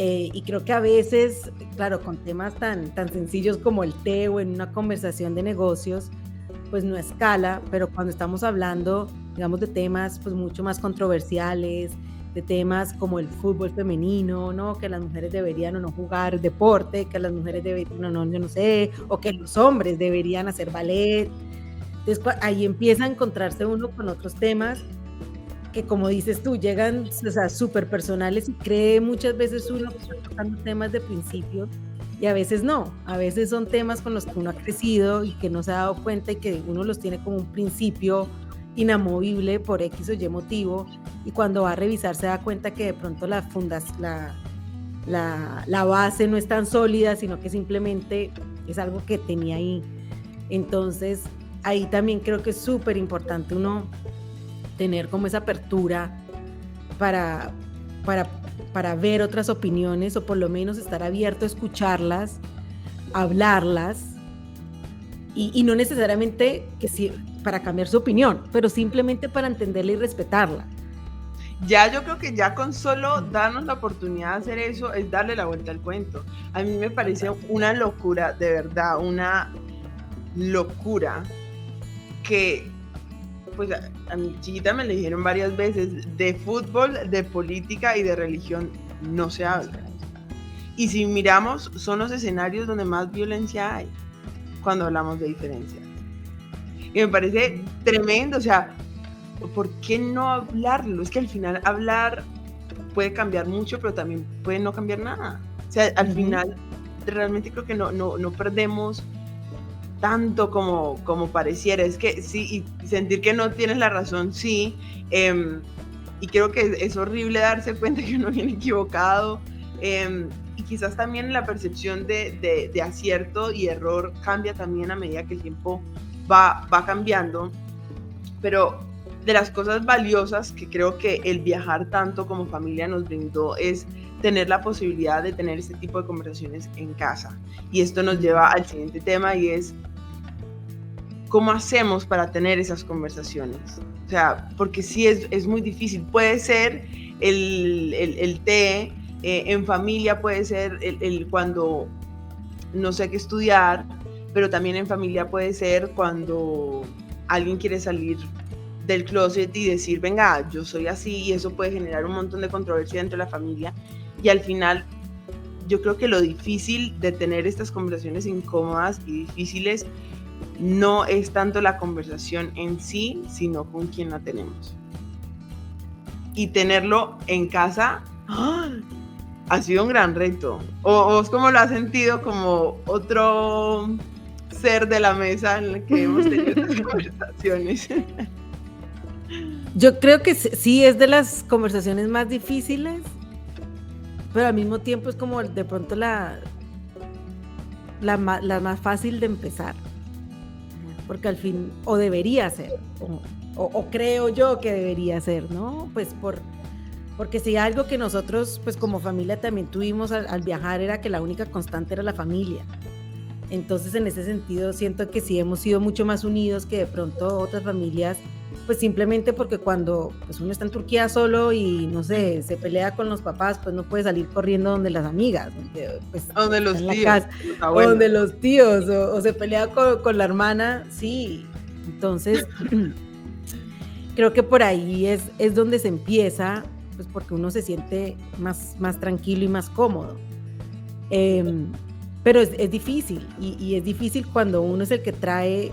Y creo que a veces, claro, con temas tan sencillos como el té o en una conversación de negocios, pues no escala, pero cuando estamos hablando, digamos, de temas pues mucho más controversiales, de temas como el fútbol femenino, ¿no? Que las mujeres deberían o no jugar deporte, que las mujeres deberían, yo no sé, o que los hombres deberían hacer ballet. Entonces ahí empieza a encontrarse uno con otros temas que, como dices tú, llegan, o sea, súper personales y cree muchas veces uno que está tocando temas de principio y a veces no, a veces son temas con los que uno ha crecido y que no se ha dado cuenta y que uno los tiene como un principio inamovible por X o Y motivo, y cuando va a revisar se da cuenta que de pronto la base no es tan sólida, sino que simplemente es algo que tenía ahí. Entonces ahí también creo que es súper importante uno tener como esa apertura para ver otras opiniones, o por lo menos estar abierto a escucharlas, hablarlas, y no necesariamente para cambiar su opinión, pero simplemente para entenderla y respetarla. Ya yo creo que ya con solo darnos la oportunidad de hacer eso es darle la vuelta al cuento. A mí me parece una locura, de verdad, una locura que pues a mi chiquita me le dijeron varias veces, de fútbol, de política y de religión no se habla. Y si miramos, son los escenarios donde más violencia hay cuando hablamos de diferencia. Y me parece tremendo, o sea, ¿por qué no hablarlo? Es que al final hablar puede cambiar mucho, pero también puede no cambiar nada. O sea, al final realmente creo que no perdemos tanto como pareciera. Es que sí, y sentir que no tienes la razón, sí, y creo que es horrible darse cuenta que uno viene equivocado, y quizás también la percepción de acierto y error cambia también a medida que el tiempo va cambiando, pero de las cosas valiosas que creo que el viajar tanto como familia nos brindó es tener la posibilidad de tener este tipo de conversaciones en casa. Y esto nos lleva al siguiente tema, y es ¿cómo hacemos para tener esas conversaciones? O sea, porque sí es muy difícil. Puede ser el té, en familia puede ser el cuando no sé qué estudiar, pero también en familia puede ser cuando alguien quiere salir del closet y decir, venga, yo soy así, y eso puede generar un montón de controversia dentro de la familia, y al final yo creo que lo difícil de tener estas conversaciones incómodas y difíciles no es tanto la conversación en sí, sino con quién la tenemos. Y tenerlo en casa ha sido un gran reto. ¿O vos cómo lo has sentido como otro ser de la mesa en el que hemos tenido estas conversaciones? Yo creo que sí es de las conversaciones más difíciles, pero al mismo tiempo es como de pronto la más fácil de empezar, porque al fin, o debería ser, o creo yo que debería ser, ¿no? Pues porque si algo que nosotros, pues como familia también tuvimos al viajar era que la única constante era la familia. Entonces en ese sentido siento que sí hemos sido mucho más unidos que de pronto otras familias, pues simplemente porque cuando pues uno está en Turquía solo y no sé, se pelea con los papás, pues no puede salir corriendo donde las amigas, pues, donde los tíos, casa, o donde los tíos, o se pelea con la hermana, sí. Entonces creo que por ahí es donde se empieza, pues porque uno se siente más tranquilo y más cómodo. Pero es difícil, y es difícil cuando uno es el que trae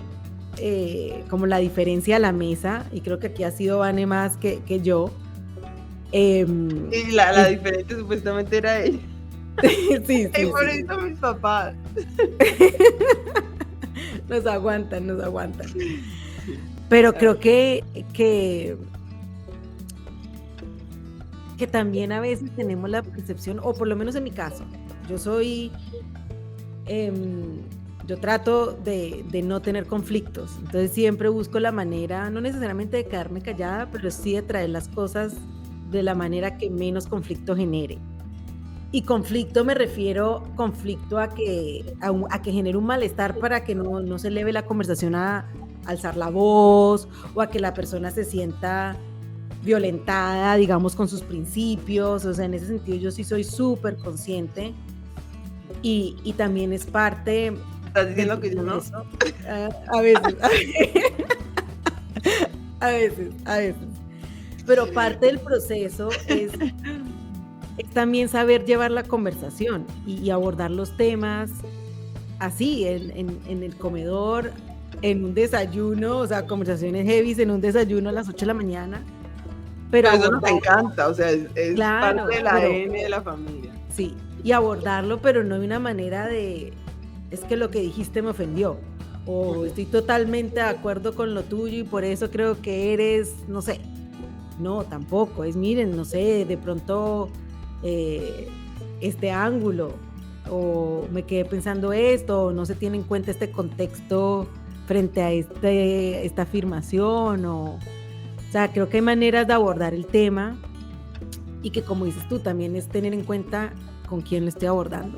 como la diferencia a la mesa, y creo que aquí ha sido Vane más que yo. Y la diferencia supuestamente era ella. Sí. Por eso mis papás. Nos aguantan. Pero creo que también a veces tenemos la percepción, o por lo menos en mi caso, yo trato de no tener conflictos, entonces siempre busco la manera, no necesariamente de quedarme callada, pero sí de traer las cosas de la manera que menos conflicto genere. Y conflicto me refiero a que genere un malestar para que no se eleve la conversación a alzar la voz, o a que la persona se sienta violentada, digamos, con sus principios. O sea, en ese sentido yo sí soy súper consciente, y también es parte... ¿Estás diciendo que yo no? A veces. Pero parte del proceso es también saber llevar la conversación y abordar los temas así, en el comedor, en un desayuno, o sea, conversaciones heavy en un desayuno a las 8 de la mañana. Pero eso nos encanta, o sea, es claro, parte del ADN de la familia. Sí, y abordarlo, pero no de una manera de, es que lo que dijiste me ofendió, o estoy totalmente de acuerdo con lo tuyo y por eso creo que eres, no sé. No, tampoco, miren, no sé, de pronto este ángulo, o me quedé pensando esto, o no se tiene en cuenta este contexto frente a esta afirmación, o sea, creo que hay maneras de abordar el tema, y que, como dices tú, también es tener en cuenta con quién lo estoy abordando.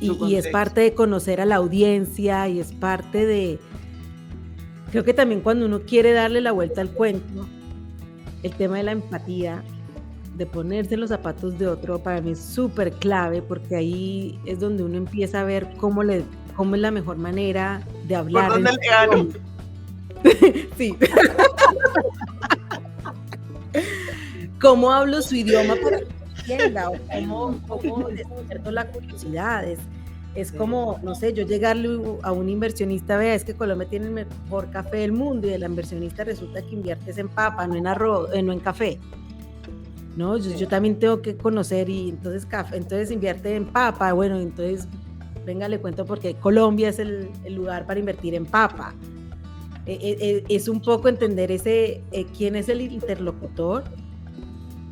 Y es parte de conocer a la audiencia, y es parte de... Creo que también cuando uno quiere darle la vuelta al cuento, el tema de la empatía, de ponerse en los zapatos de otro, para mí es súper clave, porque ahí es donde uno empieza a ver cómo es la mejor manera de hablar. ¿Por dónde le gano? Sí. ¿Cómo hablo su idioma para que entienda? O cómo despierto la curiosidad. Es como, no sé, yo llegarle a un inversionista, vea, es que Colombia tiene el mejor café del mundo, y el inversionista resulta que inviertes en papa, no en arroz, no en café. No, yo también tengo que conocer, y entonces invierte en papa. Bueno, entonces venga, le cuento porque Colombia es el lugar para invertir en papa. Es un poco entender quién es el interlocutor,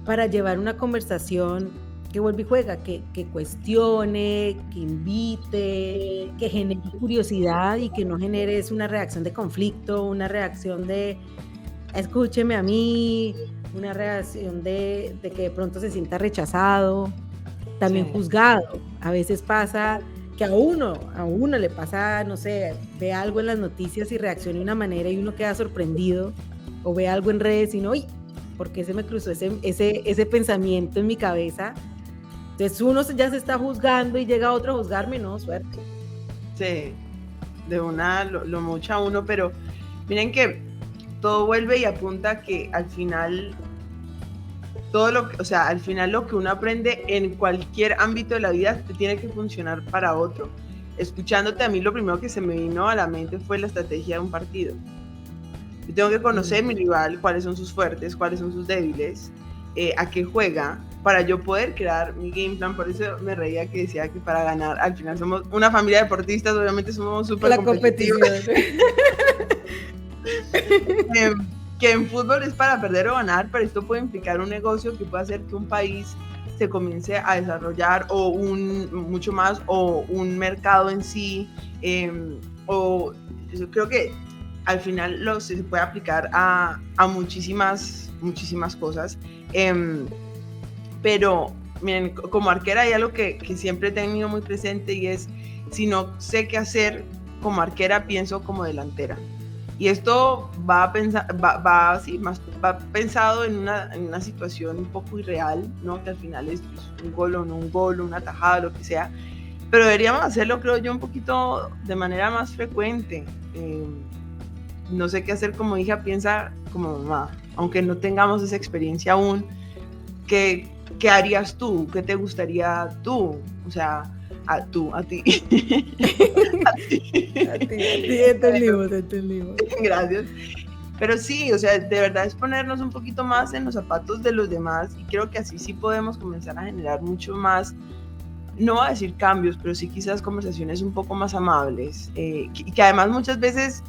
para llevar una conversación que vuelve y juega, que cuestione, que invite, que genere curiosidad, y que no genere una reacción de conflicto, una reacción de escúcheme a mí, una reacción de que de pronto se sienta rechazado, también juzgado. A veces pasa que a uno le pasa, no sé, ve algo en las noticias y reacciona de una manera y uno queda sorprendido, o ve algo en redes y no, uy, ¿por qué se me cruzó ese pensamiento en mi cabeza? Entonces uno ya se está juzgando y llega otro a juzgarme, no, suerte. Sí, de una lo mocha uno, pero miren que todo vuelve y apunta que al final todo lo que, o sea, al final lo que uno aprende en cualquier ámbito de la vida te tiene que funcionar para otro. Escuchándote a mí, lo primero que se me vino a la mente fue la estrategia de un partido. Yo tengo que conocer mi rival, cuáles son sus fuertes, cuáles son sus débiles, a qué juega, para yo poder crear mi game plan. Por eso me reía que decía que para ganar, al final somos una familia de deportistas, obviamente somos súper competitivos. La competición. Que en fútbol es para perder o ganar, pero esto puede implicar un negocio que puede hacer que un país se comience a desarrollar, o mucho más, o un mercado en sí, o yo creo que al final se puede aplicar a muchísimas cosas, pero miren, como arquera hay algo que siempre he tenido muy presente, y es, si no sé qué hacer como arquera, pienso como delantera. Y esto va pensado en una situación un poco irreal, ¿no? Que al final es un gol o no un gol, una tajada, lo que sea. Pero deberíamos hacerlo, creo yo, un poquito de manera más frecuente. No sé qué hacer como hija, piensa como mamá. Aunque no tengamos esa experiencia aún, ¿qué harías tú? ¿Qué te gustaría tú? O sea, a ti. A ti, entendimos. Gracias. Pero sí, o sea, de verdad es ponernos un poquito más en los zapatos de los demás, y creo que así sí podemos comenzar a generar mucho más, no voy a decir cambios, pero sí quizás conversaciones un poco más amables, y que además muchas veces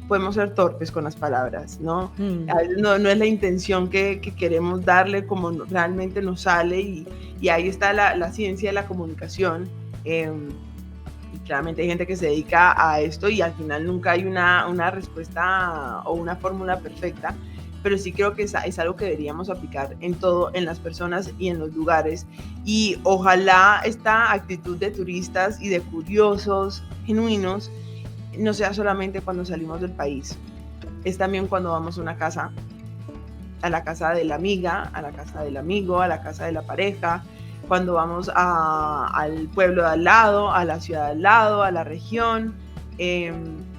podemos ser torpes con las palabras, ¿no? A veces no es la intención que queremos darle como realmente nos sale, y ahí está la ciencia de la comunicación. Y claramente hay gente que se dedica a esto, y al final nunca hay una respuesta o una fórmula perfecta, pero sí creo que es algo que deberíamos aplicar en todo, en las personas y en los lugares. Y ojalá esta actitud de turistas y de curiosos genuinos no sea solamente cuando salimos del país, es también cuando vamos a una casa, a la casa de la amiga, a la casa del amigo, a la casa de la pareja, cuando vamos al pueblo de al lado, a la ciudad de al lado, a la región.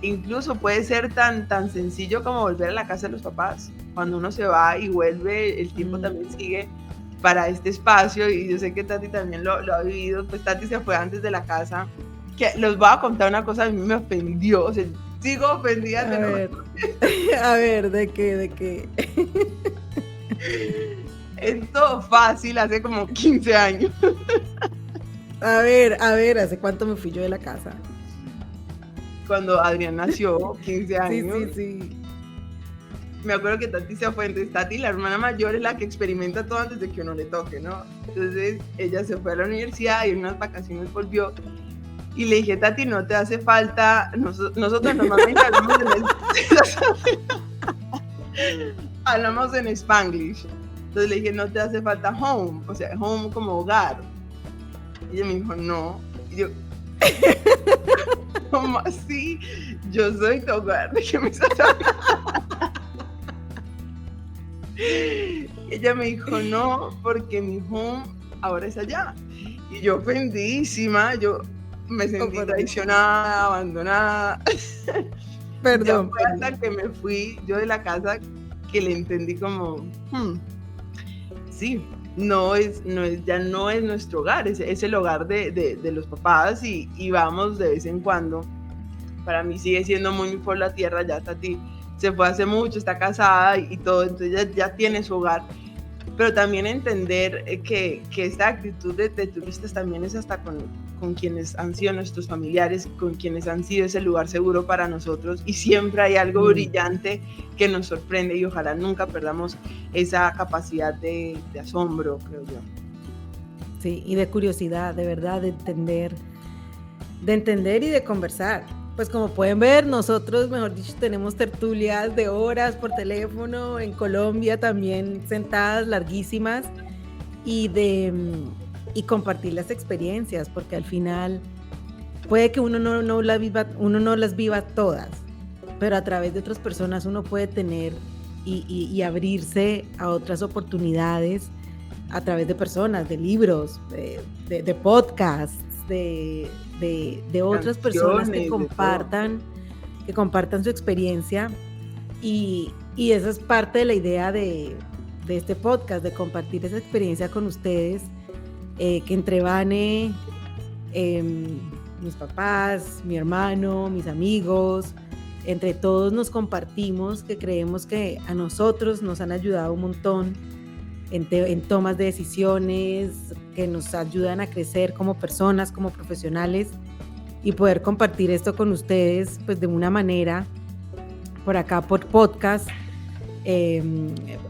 Incluso puede ser tan sencillo como volver a la casa de los papás. Cuando uno se va y vuelve, el tiempo también sigue para este espacio, y yo sé que Tati también lo ha vivido. Pues Tati se fue antes de la casa, que les voy a contar una cosa, a mí me ofendió, o sea, sigo ofendida. A ver, ¿de qué? Es todo fácil, hace como 15 años. A ver, ¿hace cuánto me fui yo de la casa? Cuando Adrián nació, 15 años. Sí. Me acuerdo que Tati se fue, entonces Tati, la hermana mayor, es la que experimenta todo antes de que uno le toque, ¿no? Entonces ella se fue a la universidad y en unas vacaciones volvió. Y le dije, Tati, no te hace falta, nosotros normalmente hablamos en Spanglish. Entonces le dije, no te hace falta home, o sea, home como hogar. Y ella me dijo, no. Y yo, ¿cómo así? Yo soy tu hogar, ¿de qué me estás hablando? Y ella me dijo, no, porque mi home ahora es allá. Y yo ofendidísima, yo me sentí traicionada, abandonada. Perdón. Ya fue hasta que me fui yo de la casa que le entendí como, sí, ya no es nuestro hogar, es el hogar de los papás, y vamos de vez en cuando. Para mí sigue siendo muy por la tierra. Ya Tati se fue hace mucho, está casada y todo, entonces ya tiene su hogar. Pero también entender que esta actitud de turistas también es hasta con quienes han sido nuestros familiares, con quienes han sido ese lugar seguro para nosotros, y siempre hay algo brillante que nos sorprende, y ojalá nunca perdamos esa capacidad de asombro, creo yo. Sí, y de curiosidad, de verdad, de entender y de conversar. Pues como pueden ver, nosotros, mejor dicho, tenemos tertulias de horas por teléfono, en Colombia también, sentadas larguísimas, y compartir las experiencias, porque al final puede que uno no las viva todas, pero a través de otras personas uno puede tener y abrirse a otras oportunidades a través de personas, de libros, de podcasts, de otras personas que compartan su experiencia, y esa es parte de la idea de este podcast, de compartir esa experiencia con ustedes, que entre Vane, mis papás, mi hermano, mis amigos, entre todos nos compartimos, que creemos que a nosotros nos han ayudado un montón en tomas de decisiones, que nos ayudan a crecer como personas, como profesionales, y poder compartir esto con ustedes pues de una manera, por acá por podcast,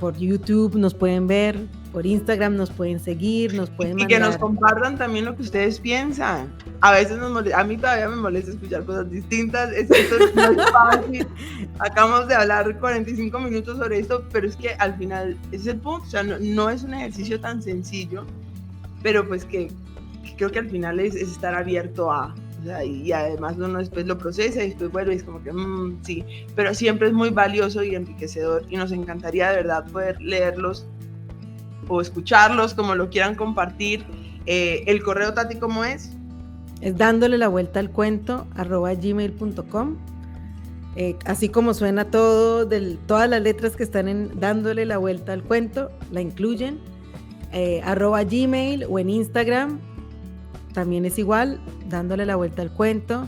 por YouTube nos pueden ver, por Instagram nos pueden seguir, nos pueden mandar. Y que nos compartan también lo que ustedes piensan. A veces a mí todavía me molesta escuchar cosas distintas, esto no es fácil. Acabamos de hablar 45 minutos sobre esto, pero es que al final ese es el punto, o sea, no es un ejercicio tan sencillo, pero pues que creo que al final es estar abierto a, o sea, y además uno después lo procesa y después vuelve y es como que sí, pero siempre es muy valioso y enriquecedor, y nos encantaría de verdad poder leerlos o escucharlos, como lo quieran compartir. El correo, Tati, ¿cómo es? Es dándole la vuelta al cuento @gmail.com. Así como suena todo, todas las letras que están en dándole la vuelta al cuento, la incluyen. @gmail o en Instagram también es igual, dándole la vuelta al cuento.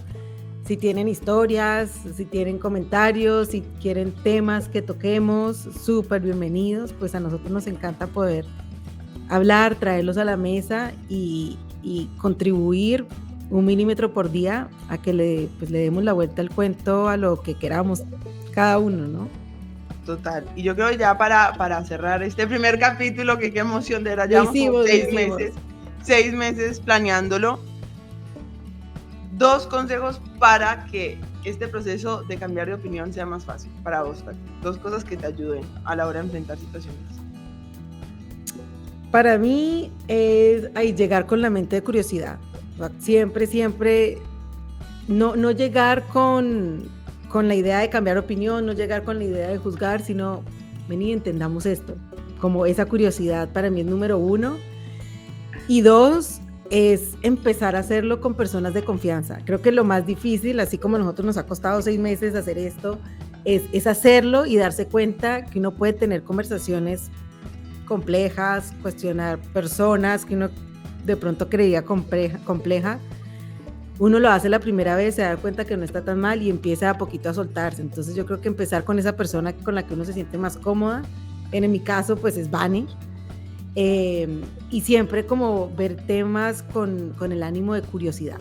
Si tienen historias, si tienen comentarios, si quieren temas que toquemos, súper bienvenidos. Pues a nosotros nos encanta poder hablar, traerlos a la mesa y contribuir 1 milímetro por día a que le demos la vuelta al cuento a lo que queramos cada uno, ¿no? Total. Y yo creo ya para cerrar este primer capítulo, que qué emoción, de verdad, llevamos 6 meses planeándolo. 2 consejos para que este proceso de cambiar de opinión sea más fácil para vos, Tati. 2 cosas que te ayuden a la hora de enfrentar situaciones. Para mí es llegar con la mente de curiosidad. Siempre, no llegar con la idea de cambiar opinión, no llegar con la idea de juzgar, sino vení, entendamos esto. Como esa curiosidad para mí es número 1. Y 2, es empezar a hacerlo con personas de confianza. Creo que lo más difícil, así como a nosotros nos ha costado 6 meses hacer esto, es hacerlo y darse cuenta que uno puede tener conversaciones complejas, cuestionar personas que uno de pronto creía compleja. Uno lo hace la primera vez, se da cuenta que no está tan mal y empieza a poquito a soltarse. Entonces yo creo que empezar con esa persona con la que uno se siente más cómoda, en mi caso pues es Vane, y siempre como ver temas con el ánimo de curiosidad.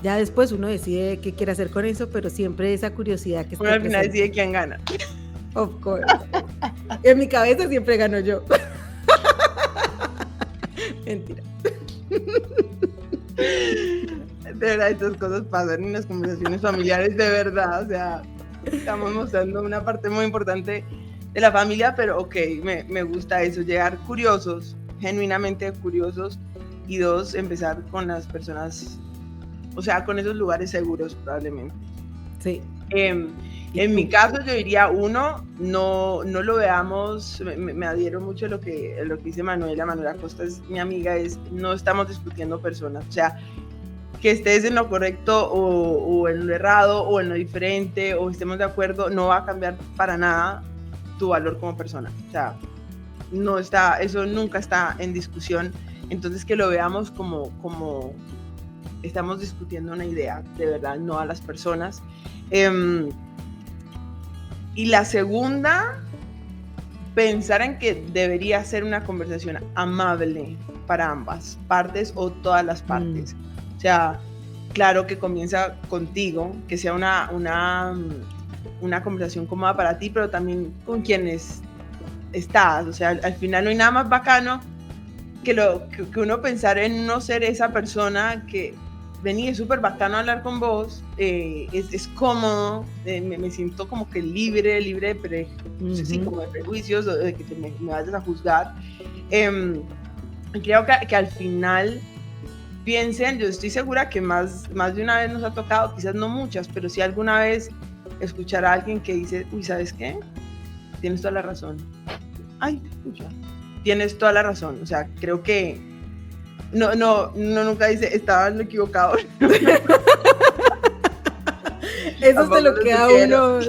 Ya después uno decide qué quiere hacer con eso, pero siempre esa curiosidad que está al final decide quién gana. Of course. En mi cabeza siempre gano yo. Mentira. De verdad, estas cosas pasan en las conversaciones familiares, de verdad. O sea, estamos mostrando una parte muy importante de la familia, pero ok, me gusta eso, llegar curiosos, genuinamente curiosos, y 2, empezar con las personas, o sea, con esos lugares seguros probablemente. Sí. En mi caso yo diría 1, no lo veamos, me adhiero mucho a lo que dice Manuela Acosta, es mi amiga, no estamos discutiendo personas, o sea, que estés en lo correcto o en lo errado o en lo diferente o estemos de acuerdo, no va a cambiar para nada tu valor como persona, o sea, eso nunca está en discusión. Entonces que lo veamos como estamos discutiendo una idea, de verdad, no a las personas. Y la segunda, pensar en que debería ser una conversación amable para ambas partes o todas las partes. O sea, claro que comienza contigo, que sea una conversación cómoda para ti, pero también con quienes estás. O sea, al final no hay nada más bacano que uno pensar en no ser esa persona que vení, es súper bacano hablar con vos, es cómodo, me siento como que libre de como de prejuicios, o de que me vayas a juzgar. Creo que al final piensen, yo estoy segura que más de una vez nos ha tocado, quizás no muchas, pero sí alguna vez escuchar a alguien que dice, uy, ¿sabes qué? Tienes toda la razón. Ay, pucha, tienes toda la razón. O sea, creo que no, nunca dice, estaba en lo equivocado. Eso es de lo que a uno.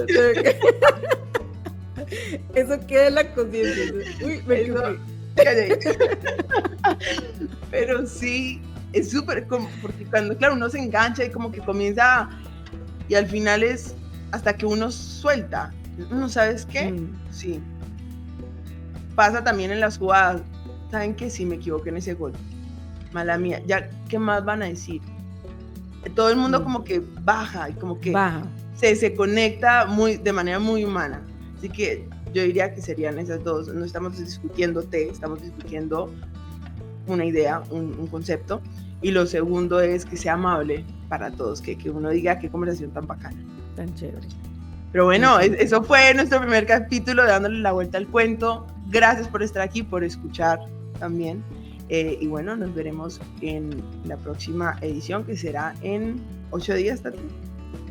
Eso queda en la conciencia. Uy, me Eso, equivoqué. callé. Pero sí, es súper, porque cuando, claro, uno se engancha y como que comienza, y al final es hasta que uno suelta. ¿No sabes qué? Sí. Pasa también en las jugadas. ¿Saben qué? Sí, me equivoqué en ese gol. Mala mía. Ya, ¿qué más van a decir? Todo el mundo como que baja y como que se conecta de manera muy humana. Así que yo diría que serían esas dos. No estamos discutiendo estamos discutiendo una idea, un concepto. Y lo segundo es que sea amable para todos, que uno diga qué conversación tan bacana. Tan chévere. Pero bueno, eso fue nuestro primer capítulo de Dándole la Vuelta al Cuento. Gracias por estar aquí, por escuchar también. Y bueno, nos veremos en la próxima edición, que será en 8 días, Tati.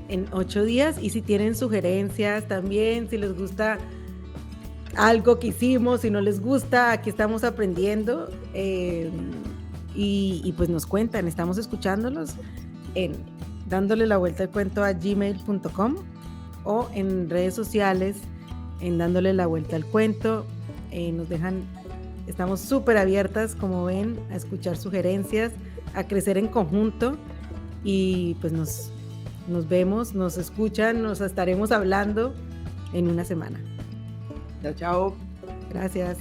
En 8 días, y si tienen sugerencias también, si les gusta algo que hicimos, si no les gusta, aquí estamos aprendiendo, y pues nos cuentan, estamos escuchándolos en dándole la vuelta al cuento a gmail.com o en redes sociales en dándole la vuelta al cuento. Nos dejan, estamos súper abiertas, como ven, a escuchar sugerencias, a crecer en conjunto, y pues nos vemos, nos escuchan, nos estaremos hablando en una semana. Chao, chao. Gracias.